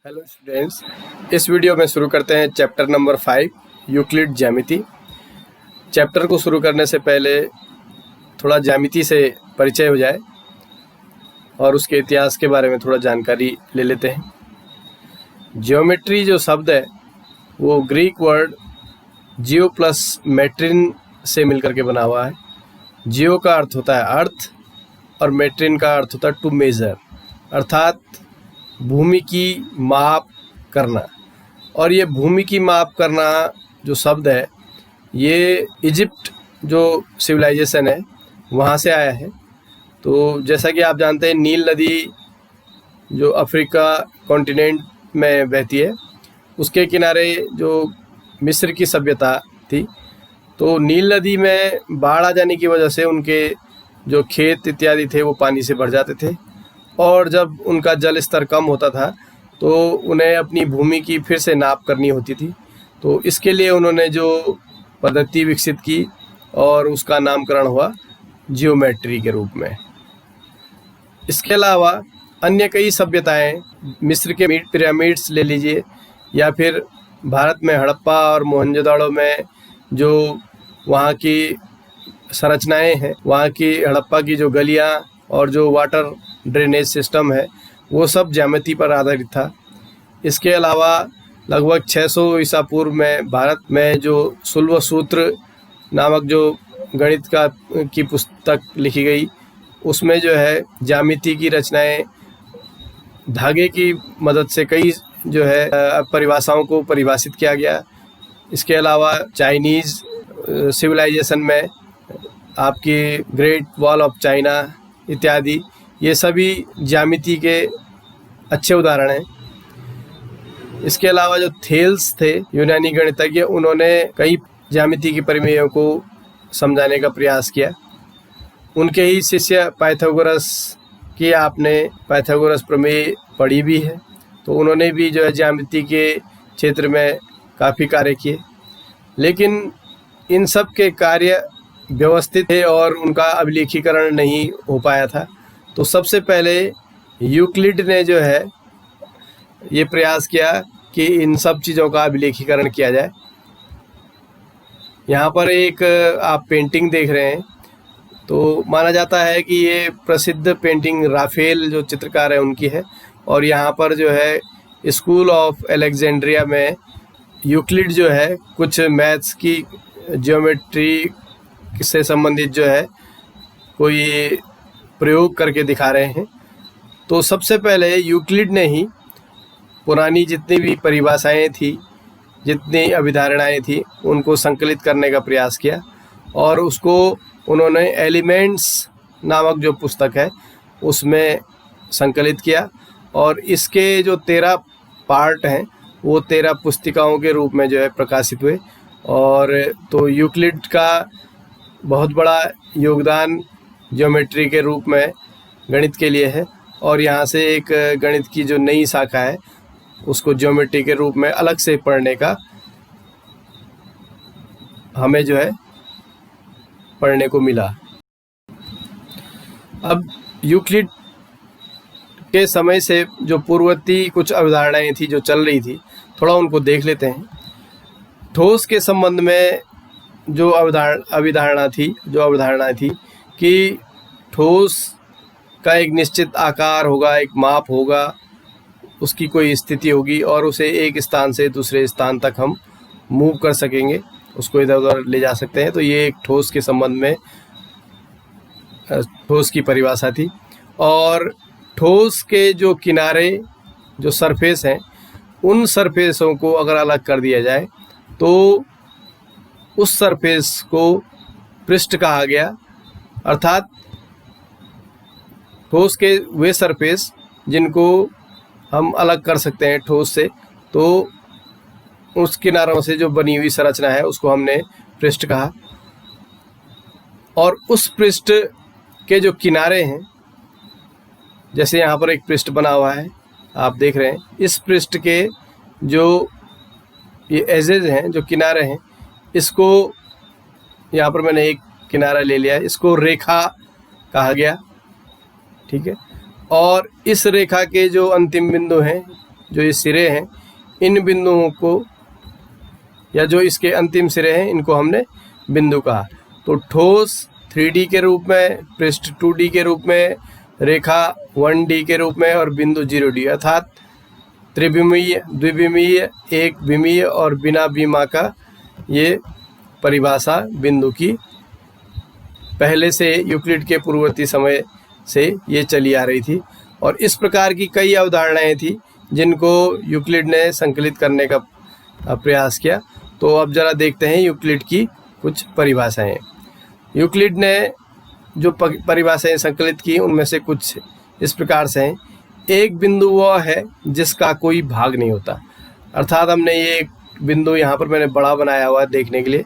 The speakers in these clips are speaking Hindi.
हेलो स्टूडेंट्स, इस वीडियो में शुरू करते हैं चैप्टर नंबर 5 यूक्लिड ज्यामिति। चैप्टर को शुरू करने से पहले थोड़ा ज्यामिति से परिचय हो जाए और उसके इतिहास के बारे में थोड़ा जानकारी ले लेते हैं। ज्योमेट्री जो शब्द है वो ग्रीक वर्ड जियो प्लस मेट्रिन से मिलकर के बना हुआ है। जियो का अर्थ होता है अर्थ और मेट्रिन का अर्थ होता है टू मेज़र, अर्थात भूमि की माप करना। और ये भूमि की माप करना जो शब्द है ये इजिप्ट जो सिविलाइजेशन है वहाँ से आया है। तो जैसा कि आप जानते हैं नील नदी जो अफ्रीका कॉन्टिनेंट में बहती है उसके किनारे जो मिस्र की सभ्यता थी, तो नील नदी में बाढ़ आ जाने की वजह से उनके जो खेत इत्यादि थे वो पानी से भर जाते थे और जब उनका जल स्तर कम होता था तो उन्हें अपनी भूमि की फिर से नाप करनी होती थी। तो इसके लिए उन्होंने जो पद्धति विकसित की और उसका नामकरण हुआ जियोमेट्री के रूप में। इसके अलावा अन्य कई सभ्यताएं, मिस्र के पिरामिड्स ले लीजिए या फिर भारत में हड़प्पा और मोहनजोदड़ो में जो वहाँ की संरचनाएं हैं, वहाँ की हड़प्पा की जो गलियाँ और जो वाटर ड्रेनेज सिस्टम है वो सब ज्यामिति पर आधारित था। इसके अलावा लगभग 600 ईसा पूर्व में भारत में जो सुल्व सूत्र नामक जो गणित की पुस्तक लिखी गई उसमें जो है ज्यामिति की रचनाएं धागे की मदद से कई जो है परिभाषाओं को परिभाषित किया गया। इसके अलावा चाइनीज़ सिविलाइजेशन में आपकी ग्रेट वॉल ऑफ चाइना इत्यादि ये सभी ज्यामिति के अच्छे उदाहरण हैं। इसके अलावा जो थेल्स थे यूनानी गणितज्ञ, उन्होंने कई ज्यामिति की प्रमेयों को समझाने का प्रयास किया। उनके ही शिष्य पाइथागोरस की आपने पाइथागोरस प्रमेय पढ़ी भी है, तो उन्होंने भी जो है ज्यामिति के क्षेत्र में काफ़ी कार्य किए। लेकिन इन सब के कार्य व्यवस्थित थे और उनका अभिलेखीकरण नहीं हो पाया था। तो सबसे पहले यूक्लिड ने जो है ये प्रयास किया कि इन सब चीज़ों का अभिलेखीकरण किया जाए। यहाँ पर एक आप पेंटिंग देख रहे हैं, तो माना जाता है कि ये प्रसिद्ध पेंटिंग राफेल जो चित्रकार है उनकी है। और यहाँ पर जो है स्कूल ऑफ अलेक्जेंड्रिया में यूक्लिड जो है कुछ मैथ्स की ज्योमेट्री से संबंधित जो है कोई प्रयोग करके दिखा रहे हैं। तो सबसे पहले यूक्लिड ने ही पुरानी जितनी भी परिभाषाएं थी, जितनी अभिधारणाएं थी, उनको संकलित करने का प्रयास किया और उसको उन्होंने एलिमेंट्स नामक जो पुस्तक है उसमें संकलित किया। और इसके जो 13 पार्ट हैं वो 13 पुस्तिकाओं के रूप में जो है प्रकाशित हुए। और तो यूक्लिड का बहुत बड़ा योगदान ज्योमेट्री के रूप में गणित के लिए है। और यहाँ से एक गणित की जो नई शाखा है उसको ज्योमेट्री के रूप में अलग से पढ़ने का हमें जो है पढ़ने को मिला। अब यूक्लिड के समय से जो पूर्ववर्ती कुछ अवधारणाएं थी जो चल रही थी, थोड़ा उनको देख लेते हैं। ठोस के संबंध में जो अवधारणा थी कि ठोस का एक निश्चित आकार होगा, एक माप होगा, उसकी कोई स्थिति होगी और उसे एक स्थान से दूसरे स्थान तक हम मूव कर सकेंगे, उसको इधर उधर ले जा सकते हैं। तो ये एक ठोस के संबंध में ठोस की परिभाषा थी। और ठोस के जो किनारे जो सरफेस हैं उन सरफेसों को अगर अलग कर दिया जाए तो उस सरफेस को पृष्ठ कहा गया। अर्थात ठोस के वे सरफेस जिनको हम अलग कर सकते हैं ठोस से, तो उस किनारों से जो बनी हुई संरचना है उसको हमने पृष्ठ कहा। और उस पृष्ठ के जो किनारे हैं, जैसे यहाँ पर एक पृष्ठ बना हुआ है आप देख रहे हैं, इस पृष्ठ के जो ये एजेज हैं, जो किनारे हैं, इसको यहाँ पर मैंने एक किनारा ले लिया है, इसको रेखा कहा गया। ठीक है। और इस रेखा के जो अंतिम बिंदु हैं जो ये सिरे हैं, इन बिंदुओं को या जो इसके अंतिम सिरे हैं इनको हमने बिंदु कहा। तो ठोस 3D के रूप में, पृष्ठ 2D के रूप में, रेखा 1D के रूप में और बिंदु 0D, अर्थात त्रिविमीय, द्विविमीय, एक विमीय और बिना बीमा का ये परिभाषा बिंदु की पहले से यूक्लिड के पूर्ववर्ती समय से ये चली आ रही थी। और इस प्रकार की कई अवधारणाएं थी जिनको यूक्लिड ने संकलित करने का प्रयास किया। तो अब जरा देखते हैं यूक्लिड की कुछ परिभाषाएं। यूक्लिड ने जो परिभाषाएं संकलित की उनमें से कुछ इस प्रकार से हैं। एक बिंदु वह है जिसका कोई भाग नहीं होता, अर्थात हमने ये एक बिंदु यहाँ पर मैंने बड़ा बनाया हुआ है देखने के लिए,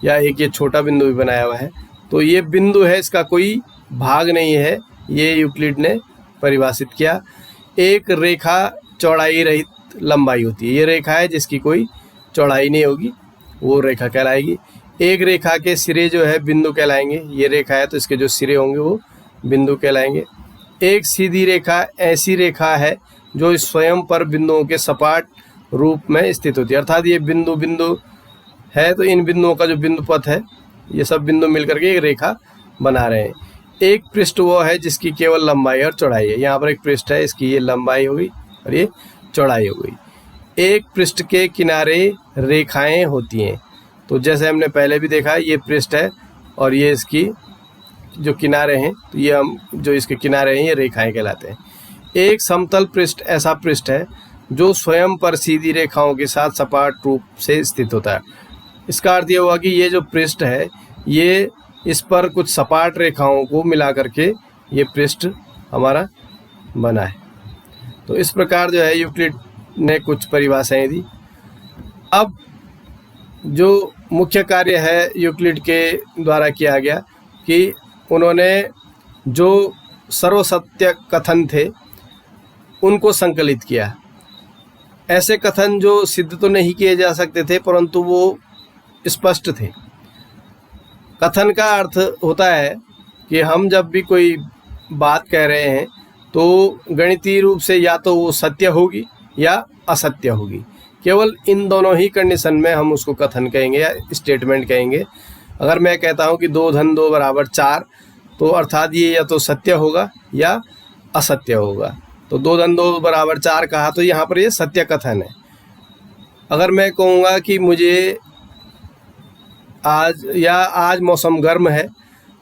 या एक ये छोटा बिंदु भी बनाया हुआ है, तो ये बिंदु है, इसका कोई भाग नहीं है, ये यूक्लिड ने परिभाषित किया। एक रेखा चौड़ाई रहित लंबाई होती है, ये रेखा है जिसकी कोई चौड़ाई नहीं होगी, वो रेखा कहलाएगी। एक रेखा के सिरे जो है बिंदु कहलाएंगे, ये रेखा है तो इसके जो सिरे होंगे वो बिंदु कहलाएंगे। एक सीधी रेखा ऐसी रेखा है जो स्वयं पर बिंदुओं के सपाट रूप में स्थित होती है, अर्थात ये बिंदु बिंदु है तो इन बिंदुओं का जो बिंदु पथ है ये सब बिंदु मिलकर के एक रेखा बना रहे हैं। एक पृष्ठ वो है जिसकी केवल लंबाई और चौड़ाई है, यहाँ पर एक पृष्ठ है, इसकी ये लंबाई हो गई और ये चौड़ाई हो गई। एक पृष्ठ के किनारे रेखाएं होती हैं, तो जैसे हमने पहले भी देखा ये पृष्ठ है और ये इसकी जो किनारे हैं, तो ये हम जो इसके किनारे हैं ये रेखाएं कहलाते हैं। एक समतल पृष्ठ ऐसा पृष्ठ है जो स्वयं पर सीधी रेखाओं के साथ सपाट रूप से स्थित होता है। इसका अर्थ ये हुआ कि ये जो पृष्ठ है ये इस पर कुछ सपाट रेखाओं को मिला करके ये पृष्ठ हमारा बना है। तो इस प्रकार जो है यूक्लिड ने कुछ परिभाषाएं दी। अब जो मुख्य कार्य है यूक्लिड के द्वारा किया गया कि उन्होंने जो सर्वसत्य कथन थे उनको संकलित किया। ऐसे कथन जो सिद्ध तो नहीं किए जा सकते थे परंतु वो स्पष्ट थे। कथन का अर्थ होता है कि हम जब भी कोई बात कह रहे हैं तो गणितीय रूप से या तो वो सत्य होगी या असत्य होगी, केवल इन दोनों ही कंडीशन में हम उसको कथन कहेंगे या स्टेटमेंट कहेंगे। अगर मैं कहता हूँ कि 2 + 2 = 4, तो अर्थात ये या तो सत्य होगा या असत्य होगा। तो 2 + 2 = 4 कहा तो यहाँ पर ये सत्य कथन है। अगर मैं कहूँगा कि मुझे आज मौसम गर्म है,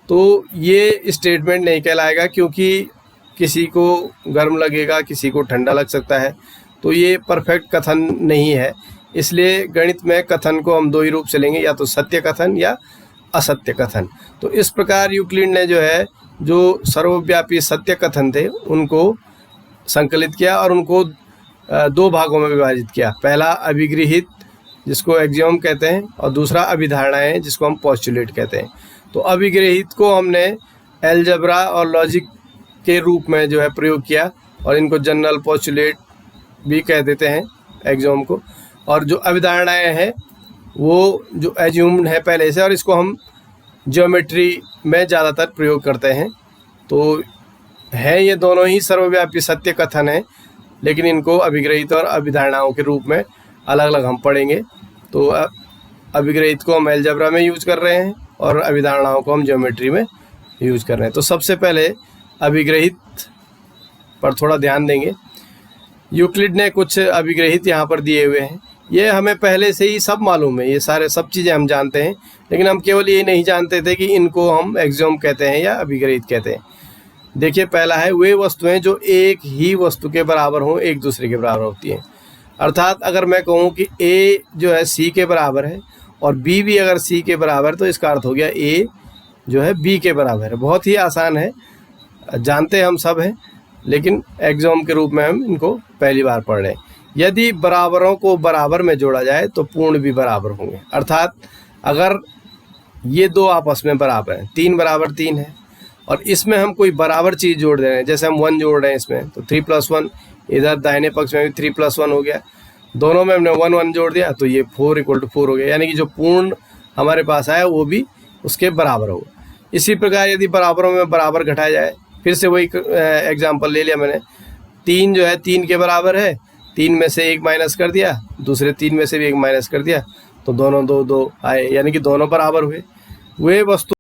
तो ये स्टेटमेंट नहीं कहलाएगा, क्योंकि किसी को गर्म लगेगा, किसी को ठंडा लग सकता है, तो ये परफेक्ट कथन नहीं है। इसलिए गणित में कथन को हम 2 ही रूप से लेंगे, या तो सत्य कथन या असत्य कथन। तो इस प्रकार यूक्लिड ने जो है जो सर्वव्यापी सत्य कथन थे उनको संकलित किया और उनको 2 भागों में विभाजित किया। पहला अभिगृहित जिसको एक्सियोम कहते हैं और दूसरा अभिधारणाएं जिसको हम पोस्टुलेट कहते हैं। तो अभिगृहित को हमने अलजेब्रा और लॉजिक के रूप में जो है प्रयोग किया और इनको जनरल पोस्टुलेट भी कह देते हैं एक्सियोम को। और जो अभिधारणाएं हैं वो जो एज्यूम्ड है पहले से और इसको हम ज्योमेट्री में ज़्यादातर प्रयोग करते हैं। तो है ये दोनों ही सर्वव्यापी सत्य कथन है, लेकिन इनको अभिगृहित और अभिधारणाओं के रूप में अलग अलग हम पढ़ेंगे। तो अभिगृहित को हम अलजेब्रा में यूज कर रहे हैं और अभिधारणाओं को हम ज्योमेट्री में यूज कर रहे हैं। तो सबसे पहले अभिगृहित पर थोड़ा ध्यान देंगे। यूक्लिड ने कुछ अभिगृहित यहाँ पर दिए हुए हैं। ये हमें पहले से ही सब मालूम है, ये सब चीज़ें हम जानते हैं, लेकिन हम केवल ये नहीं जानते थे कि इनको हम एक्सियोम कहते हैं या अभिगृहित कहते हैं। देखिए, पहला है वे वस्तुएं जो एक ही वस्तु के बराबर हों, एक दूसरे के बराबर होती हैं। अर्थात अगर मैं कहूँ कि ए जो है सी के बराबर है और बी भी अगर सी के बराबर है, तो इसका अर्थ हो गया ए जो है बी के बराबर है। बहुत ही आसान है, जानते हम सब हैं, लेकिन एक्सियोम के रूप में हम इनको पहली बार पढ़ रहे हैं। यदि बराबरों को बराबर में जोड़ा जाए तो पूर्ण भी बराबर होंगे। अर्थात अगर ये 2 आपस में बराबर हैं, 3 = 3 है, और इसमें हम कोई बराबर चीज़ जोड़ दे रहे हैं, जैसे हम 1 जोड़ रहे हैं इसमें, तो 3 + 1, इधर दाहिने पक्ष में भी 3 + 1 हो गया, दोनों में हमने 1 1 जोड़ दिया तो ये 4 = 4 हो गया। यानी कि जो पूर्ण हमारे पास आया वो भी उसके बराबर होगा। इसी प्रकार यदि बराबरों में बराबर घटाया जाए, फिर से वही एग्जाम्पल ले लिया मैंने, 3 जो है 3 के बराबर है, 3 में से 1 माइनस कर दिया, दूसरे 3 में से भी 1 माइनस कर दिया, तो दोनों 2 2 आए, यानी कि दोनों बराबर हुए। वे वस्तु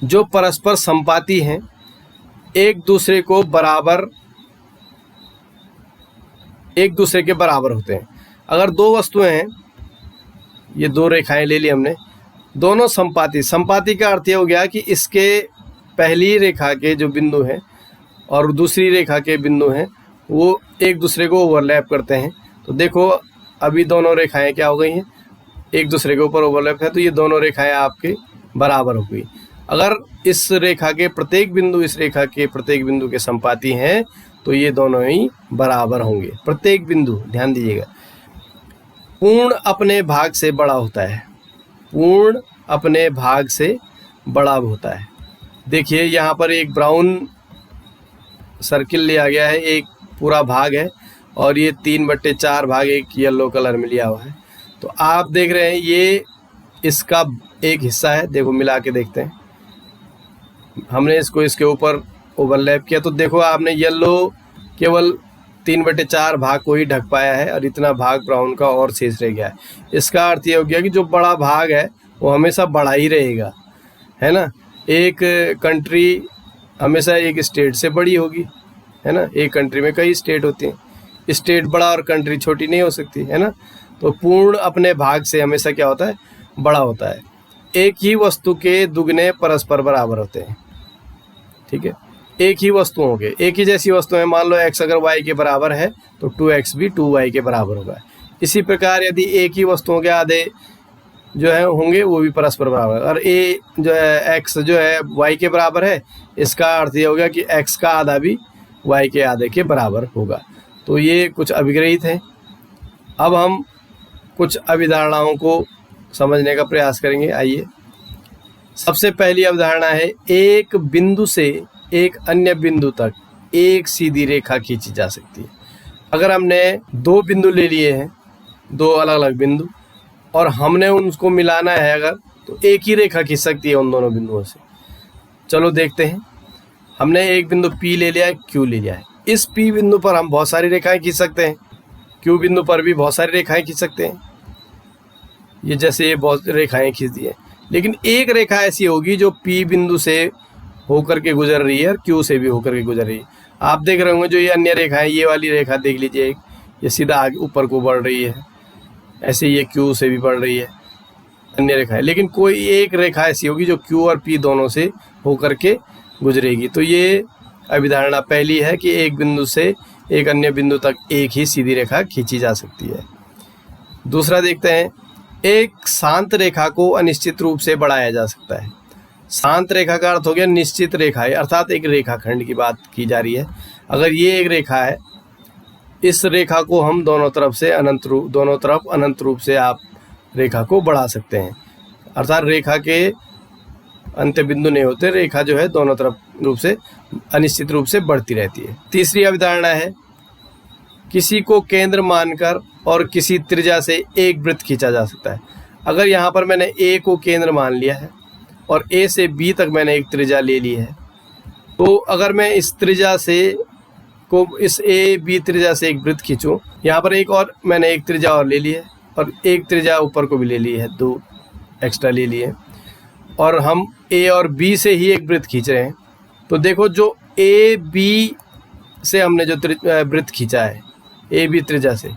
जो परस्पर संपाती हैं एक दूसरे के बराबर होते हैं। अगर 2 वस्तुएं हैं, ये 2 रेखाएं ले ली हमने, दोनों संपाती का अर्थ ये हो गया कि इसके पहली रेखा के जो बिंदु हैं और दूसरी रेखा के बिंदु हैं वो एक दूसरे को ओवरलैप करते हैं। तो देखो अभी दोनों रेखाएं क्या हो गई हैं, एक दूसरे के ऊपर ओवरलैप है, तो ये दोनों रेखाएं आपके बराबर हो गई। अगर इस रेखा के प्रत्येक बिंदु इस रेखा के प्रत्येक बिंदु के संपाती हैं तो ये दोनों ही बराबर होंगे। प्रत्येक बिंदु, ध्यान दीजिएगा, पूर्ण अपने भाग से बड़ा होता है, पूर्ण अपने भाग से बड़ा होता है। देखिए यहाँ पर एक ब्राउन सर्किल लिया गया है, एक पूरा भाग है, और ये 3/4 भाग एक येलो कलर में लिया हुआ है। तो आप देख रहे हैं ये इसका एक हिस्सा है। देखो मिला के देखते हैं, हमने इसको इसके ऊपर ओवरलैप किया तो देखो आपने येलो केवल 3/4 भाग को ही ढक पाया है और इतना भाग ब्राउन का और शेष रह गया है। इसका अर्थ ये हो गया कि जो बड़ा भाग है वो हमेशा बड़ा ही रहेगा, है ना। एक कंट्री हमेशा एक स्टेट से बड़ी होगी, है ना। एक कंट्री में कई स्टेट होती हैं, स्टेट बड़ा और कंट्री छोटी नहीं हो सकती, है ना। तो पूर्ण अपने भाग से हमेशा क्या होता है, बड़ा होता है। एक ही वस्तु के दुगने परस्पर बराबर होते हैं, ठीक है। एक ही वस्तुओं के, एक ही जैसी वस्तुएं, मान लो x अगर y के बराबर है तो 2x भी 2y के बराबर होगा। इसी प्रकार यदि एक ही वस्तुओं के आधे जो है होंगे वो भी परस्पर बराबर, और a जो है x जो है y के बराबर है, इसका अर्थ ये होगा कि x का आधा भी y के आधे के बराबर होगा। तो ये कुछ अभिग्रहित हैं। अब हम कुछ अभिधारणाओं को समझने का प्रयास करेंगे। आइए, सबसे पहली अवधारणा है, एक बिंदु से एक अन्य बिंदु तक एक सीधी रेखा खींची जा सकती है। अगर हमने 2 बिंदु ले लिए हैं, 2 अलग अलग बिंदु, और हमने उनको मिलाना है अगर, तो एक ही रेखा खींच सकती है उन दोनों बिंदुओं से। चलो देखते हैं। हमने एक बिंदु P ले लिया है, Q ले लिया है। इस P बिंदु पर हम बहुत सारी रेखाएं खींच सकते हैं, Q बिंदु पर भी बहुत सारी रेखाएं खींच सकते हैं। ये जैसे ये बहुत रेखाएं खींच दी है, लेकिन एक रेखा ऐसी होगी जो P बिंदु से होकर के गुजर रही है और Q से भी होकर के गुजर रही है। आप देख रहे होंगे जो ये अन्य रेखा है, ये वाली रेखा देख लीजिए, ये सीधा आगे ऊपर को बढ़ रही है, ऐसे ये Q से भी बढ़ रही है, अन्य रेखा है। लेकिन कोई एक रेखा ऐसी होगी जो Q और P दोनों से होकर के गुजरेगी। तो ये अभिधारणा पहली है कि एक बिंदु से एक अन्य बिंदु तक एक ही सीधी रेखा खींची जा सकती है। दूसरा देखते हैं, एक शांत रेखा को अनिश्चित रूप से बढ़ाया जा सकता है। शांत रेखा का अर्थ हो गया निश्चित रेखा है, अर्थात एक रेखाखंड की बात की जा रही है। अगर ये एक रेखा है, इस रेखा को हम दोनों तरफ अनंत रूप से आप रेखा को बढ़ा सकते हैं, अर्थात रेखा के अंत्य बिंदु नहीं होते, रेखा जो है दोनों तरफ रूप से अनिश्चित रूप से बढ़ती रहती है। तीसरी अवधारणा है, किसी को केंद्र मानकर और किसी त्रिज्या से एक वृत्त खींचा जा सकता है। अगर यहाँ पर मैंने A को केंद्र मान लिया है और A से B तक मैंने एक त्रिज्या ले ली है, तो अगर मैं इस त्रिज्या से को इस AB त्रिज्या से एक वृत्त खींचूं, यहाँ पर एक और मैंने एक त्रिज्या और ले ली है और एक त्रिज्या ऊपर को भी ले ली है, 2 एक्स्ट्रा ले लिए, और हम A और B से ही एक वृत्त खींच रहे हैं। तो देखो जो AB से हमने जो वृत्त खींचा है AB त्रिज्या से,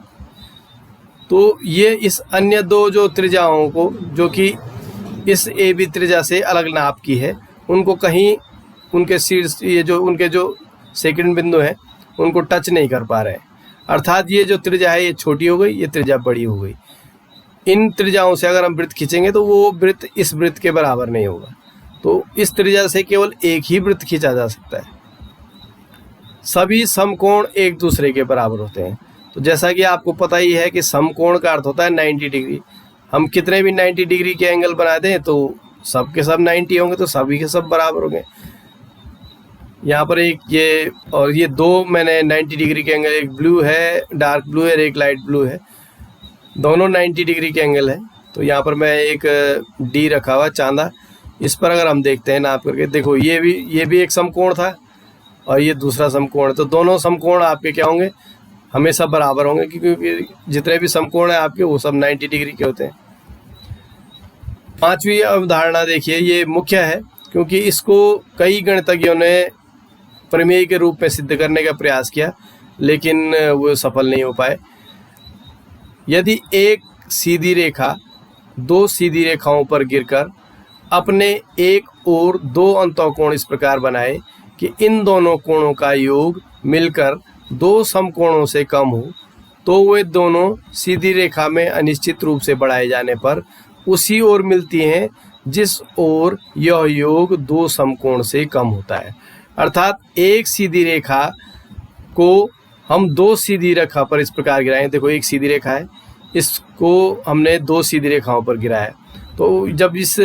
तो ये इस अन्य 2 जो त्रिज्याओं को, जो कि इस AB त्रिज्या से अलग नाप की है, उनको कहीं उनके शीर्ष, ये जो उनके जो सेकंड बिंदु हैं उनको टच नहीं कर पा रहे हैं, अर्थात ये जो त्रिज्या है ये छोटी हो गई, ये त्रिज्या बड़ी हो गई। इन त्रिज्याओं से अगर हम वृत्त खींचेंगे तो वो वृत्त इस वृत्त के बराबर नहीं होगा। तो इस त्रिज्या से केवल एक ही वृत्त खींचा जा सकता है। सभी समकोण एक दूसरे के बराबर होते हैं। तो जैसा कि आपको पता ही है कि समकोण का अर्थ होता है 90 डिग्री। हम कितने भी 90 डिग्री के एंगल बना दें तो सब के सब 90 होंगे, तो सभी के सब बराबर होंगे। यहाँ पर एक ये और ये 2 मैंने 90 डिग्री के एंगल, एक ब्लू है, डार्क ब्लू है, एक लाइट ब्लू है, दोनों 90 डिग्री के एंगल है। तो यहाँ पर मैं एक D रखा हुआ चांदा, इस पर अगर हम देखते हैं नाप करके, देखो ये भी एक समकोण था और ये दूसरा समकोण है। तो दोनों समकोण आपके क्या होंगे, हमेशा बराबर होंगे, क्योंकि जितने भी समकोण हैं आपके वो सब 90 डिग्री के होते हैं। पांचवी अवधारणा देखिए, ये मुख्य है क्योंकि इसको कई गणितज्ञों ने प्रमेय के रूप में सिद्ध करने का प्रयास किया, लेकिन वो सफल नहीं हो पाए। यदि एक सीधी रेखा दो सीधी रेखाओं पर गिरकर अपने एक और दो अंतःकोण इस प्रकार बनाए कि इन दोनों कोणों का योग मिलकर दो समकोणों से कम हो, तो वे दोनों सीधी रेखा में अनिश्चित रूप से बढ़ाए जाने पर उसी ओर मिलती हैं जिस ओर यह योग दो समकोण से कम होता है। अर्थात एक सीधी रेखा को हम दो सीधी रेखा पर इस प्रकार गिराएं। देखो एक सीधी रेखा है, इसको हमने दो सीधी रेखाओं पर गिराया, तो जब इस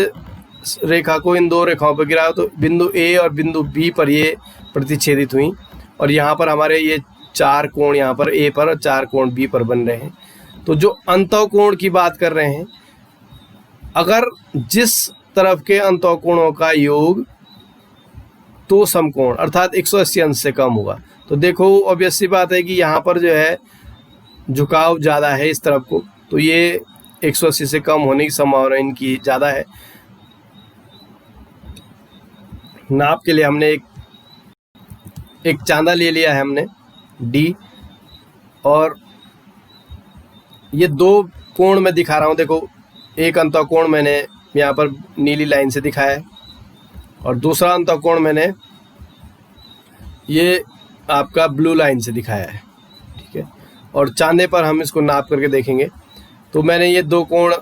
रेखा को इन दो रेखाओं पर गिराया तो बिंदु ए और बिंदु बी पर ये प्रतिच्छेदित हुई, और यहाँ पर हमारे ये चार कोण यहाँ पर ए पर और चार कोण बी पर बन रहे हैं। तो जो अंतःकोण की बात कर रहे हैं, अगर जिस तरफ के अंतःकोणों का योग दो समकोण अर्थात 180 अंश से कम होगा, तो देखो ऑब्वियस सी बात है कि यहाँ पर जो है झुकाव ज़्यादा है इस तरफ को, तो ये 180 से कम होने की संभावना इनकी ज़्यादा है। नाप के लिए हमने एक चांदा ले लिया है हमने डी, और ये दो कोण मैं दिखा रहा हूँ। देखो एक अंतःकोण मैंने यहाँ पर नीली लाइन से दिखाया है, और दूसरा अंतःकोण मैंने ये आपका ब्लू लाइन से दिखाया है, ठीक है। और चांदे पर हम इसको नाप करके देखेंगे, तो मैंने ये दो कोण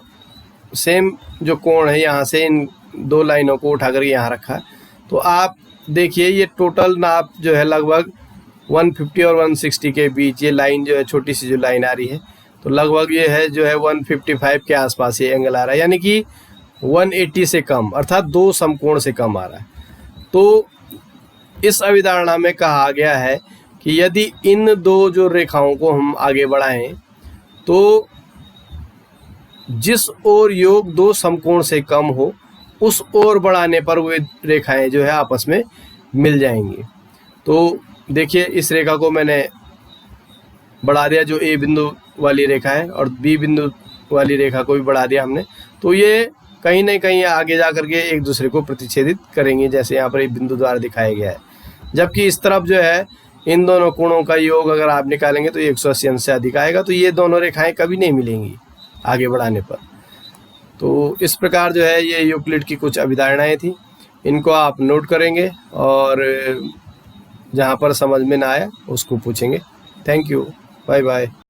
सेम जो कोण है यहाँ से इन दो लाइनों को उठा करके यहाँ रखा है। तो आप देखिए ये टोटल नाप जो है लगभग 150 और 160 के बीच ये लाइन जो है, छोटी सी जो लाइन आ रही है, तो लगभग ये है जो है 155 के आसपास ये एंगल आ रहा है, यानी कि 180 से कम अर्थात दो समकोण से कम आ रहा है। तो इस अवधारणा में कहा गया है कि यदि इन दो जो रेखाओं को हम आगे बढ़ाएं तो जिस ओर योग दो समकोण से कम हो उस ओर बढ़ाने पर वे रेखाएं जो है आपस में मिल जाएंगी। तो देखिए इस रेखा को मैंने बढ़ा दिया, जो ए बिंदु वाली रेखा है, और बी बिंदु वाली रेखा को भी बढ़ा दिया हमने, तो ये कहीं ना कहीं आगे जा करके एक दूसरे को प्रतिच्छेदित करेंगी, जैसे यहाँ पर एक बिंदु द्वारा दिखाया गया है। जबकि इस तरफ जो है इन दोनों कोणों का योग अगर आप निकालेंगे तो 180 अंश से अधिक आएगा, तो ये दोनों रेखाएं कभी नहीं मिलेंगी आगे बढ़ाने पर। तो इस प्रकार जो है ये यूक्लिड की कुछ अवधारणाएं थी, इनको आप नोट करेंगे और जहाँ पर समझ में ना आया उसको पूछेंगे। Thank you, bye bye.